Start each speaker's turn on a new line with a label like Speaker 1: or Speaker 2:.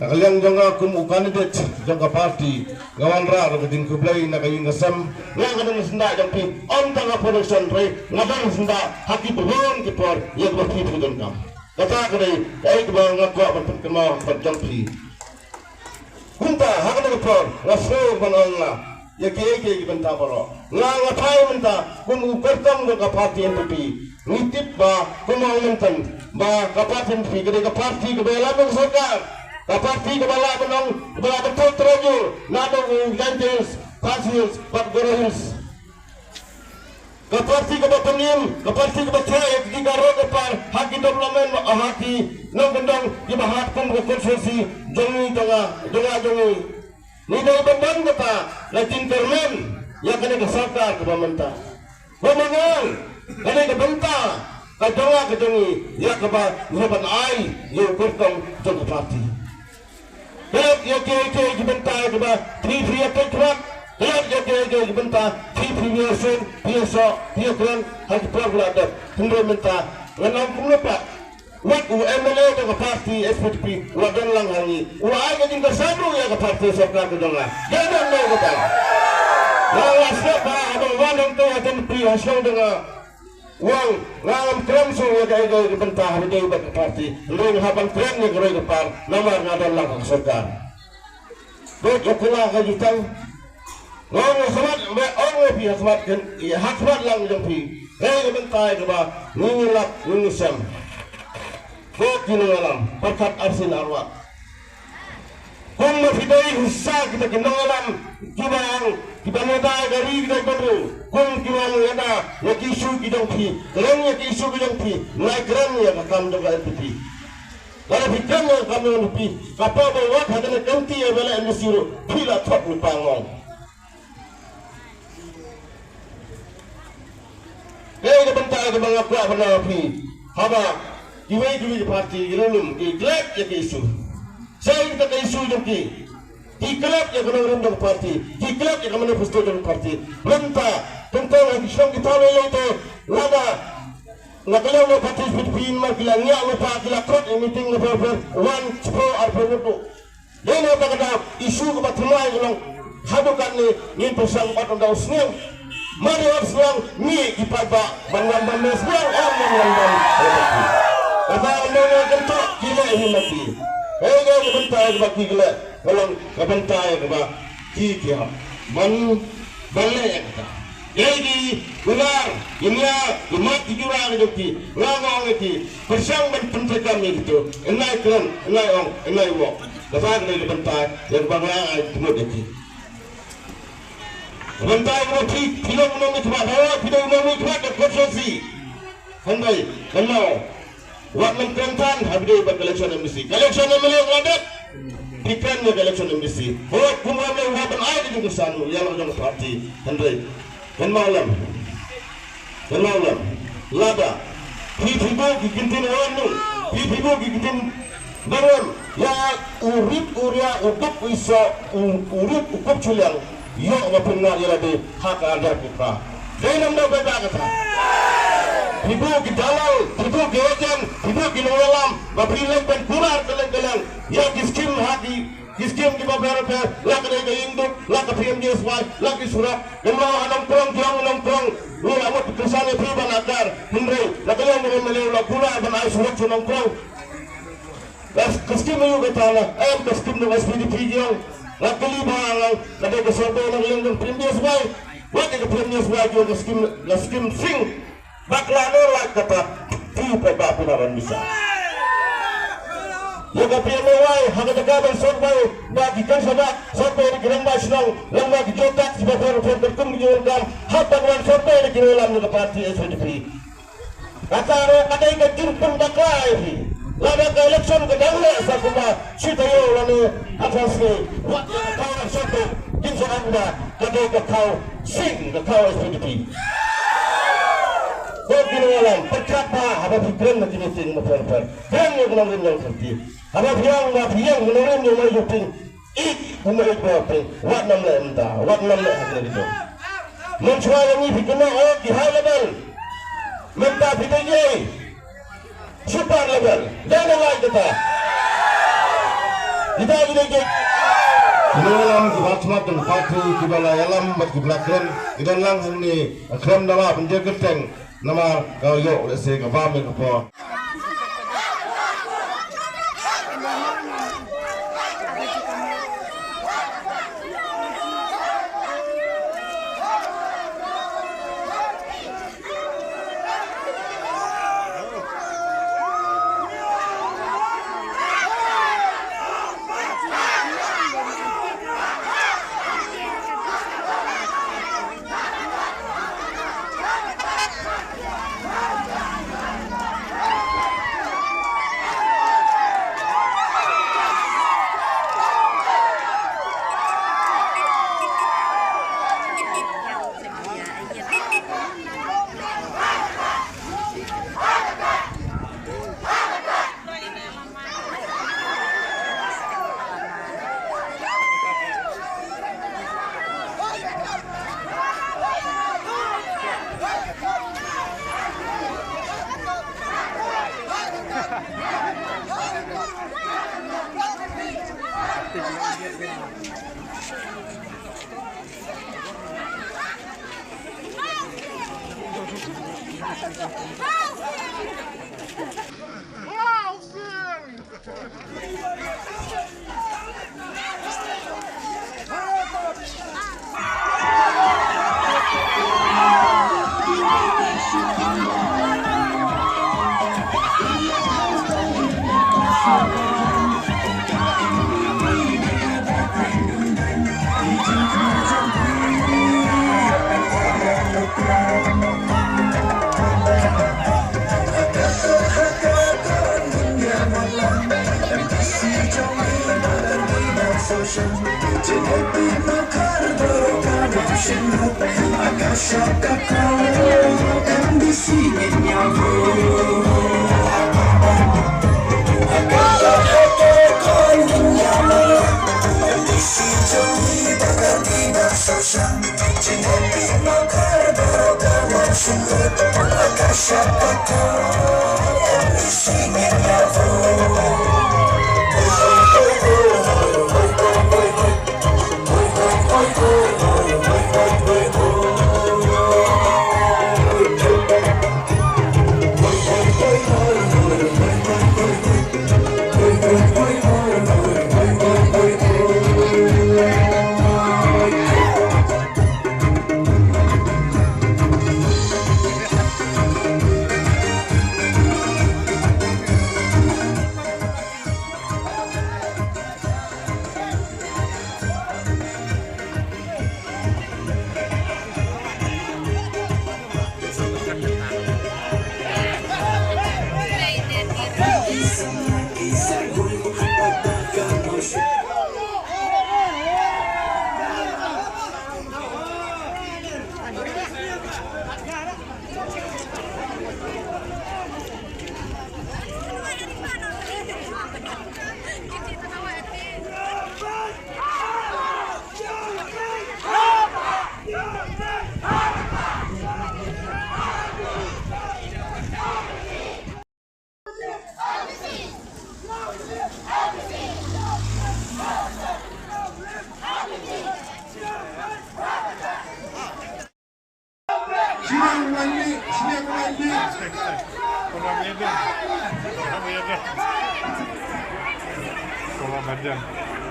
Speaker 1: Nakaliang jangka kandidat jangka parti ngawan ra kedin kublay na kayo ngasam nga kanang senda jang pi on tanga production pre ngadang senda haki buhon kipor yang berpi pudon kam kata kadai ay kebang ngakwa berpet kemau jang pi kunta hakana kipor ngaso banong na ya keke kibenta poro nga ngapai menta kun upertong jangka parti NPP ngitip ba kumau mentan ba kaparti NPP kadai kaparti kebela bersokar Kapati kebala benong kebala betul teraju nado ganjils pasils patgorahils kapati kebala penim kapati kebala cek jika roda par haki development haki nong gendong ibahat pun konsensi jongi jongi ni dari bendang kata latin termen yang kena kesakar kebamenta pemangal kena kebenta kajonga kajongi ya keba nyeban ai yang kurtong jong kapati Kelab ya ke bentar ke ba 3 ya ketrak kelab ya ke bentar 3 ya sen biasa dia kan hak program tunggu minta nganam pulupa wat UMLA ke parti SPP wadan lang hangi wa ay din kasado ya ke parti sakra ke donga jangan lo kata la siapa abang wanang tu akan pri hasil dengan uang ngam kram so ya kay bentar hari ke parti leng haban kram ni ke par nomor ngadan lang sarkar Baik akulah kajutang ngong khmat me ong pi khmat kan ya khmat lang jong pi hey bentai ke ba ngilap ngisam ko kinalam perkat arsin arwah kung mafidai husa kita kinalam kibang kibanada dari kita baru kung kiwang ada ya kisu kidong pi keren ya kisu kidong pi naik keren ya kakam dong pi Kalau fikirnya kami menupi, kapal bawa hadana ganti ya bela emisiru, pila top lupa ngong. Kaya bentar ke bang apa benar api, haba, kiwai parti, girulum, iklap ya ke isu. Saya kita ke isu jengki, iklap ya kena rendang parti, iklap ya kena pustu jeng parti. Bentar, tentang lagi syang kita lalu itu, lada. Ngakalaw na participate magkila niya lupa kila kot meeting na berber 1 pro arpenuto. Dene ba kada isu ko batumay ko lang hadukan ni pusang patong daw sniang. Mari os lang ni ipaba bangan mes lang ang bangan. Kata mo na kanto kila himati. Eh ga bantay ba kila walang kabantay ba kikya man balle ka. Jadi benar, inya umat dijurang joki, ngawang iti, persang berpentai kami itu, enai keren, enai ong, enai wok, dasar dari bentai yang bangla itu iti. Bentai mesti tidak menemui tempat hawa, tidak menemui tempat konsensi. Handai, kenal, wak mententan habis berkelection emisi, kelection emisi ngadat. Ikan ya kelection emisi, wak kumamai waban air di kusanmu, yang orang parti, handai. Dan malam, lada, pipigo gigintin wanu, pipigo gigintin baron, ya urip uria ukap iso urip ukap culiang, yo mapunga yalade hak ada kita. Dalam dah beda kata. Pipigo gidalal, pipigo geojan, pipigo ginolam, maprilang ben kurar kelang-kelang, ya kiskim hati. Kiskim di bawah berapa? Laki dari induk, laki PMJSY, laki surat. Memang enam perang, lu amat kesannya pribadi nakar, Hendri. Laki yang melihat gula dan air surat cuma perang. Kiskim itu kata kiskim dengan SPD yang laki lima orang, laki kesorban yang dengan PMJSY, laki ke PMJSY juga kiskim sing. Baklano laki kata tipe bapunaran bisa. Yoga PMY hanya gagal sorbai bagikan saja sorbai di Grand Nasional yang bagi jotak sebagai orang berkum dijualkan hatta dengan sorbai di kinelam juga parti SDP. Kata ikan jurpun baklai lada ke election ke dahulu sakuma citayo lani atas ke waktu kau sorbai jinsa anda kata kau sing kau SDP. Kau kinelam percapa apa pikiran nanti meeting memperper dan yang kenal yang seperti Ada biang menurun yang mau juting, menurut berapa? Wat nam leh hasil itu. Mencuai ini fikirnya di high level, minta fikirnya super level, dan lain kita. Ida Kenalam kibatmat dan pati kibala yalam bat kiblakan idan lang ni akram nama penjaga keteng nama kau yo lese kabame kapo.
Speaker 2: Kalau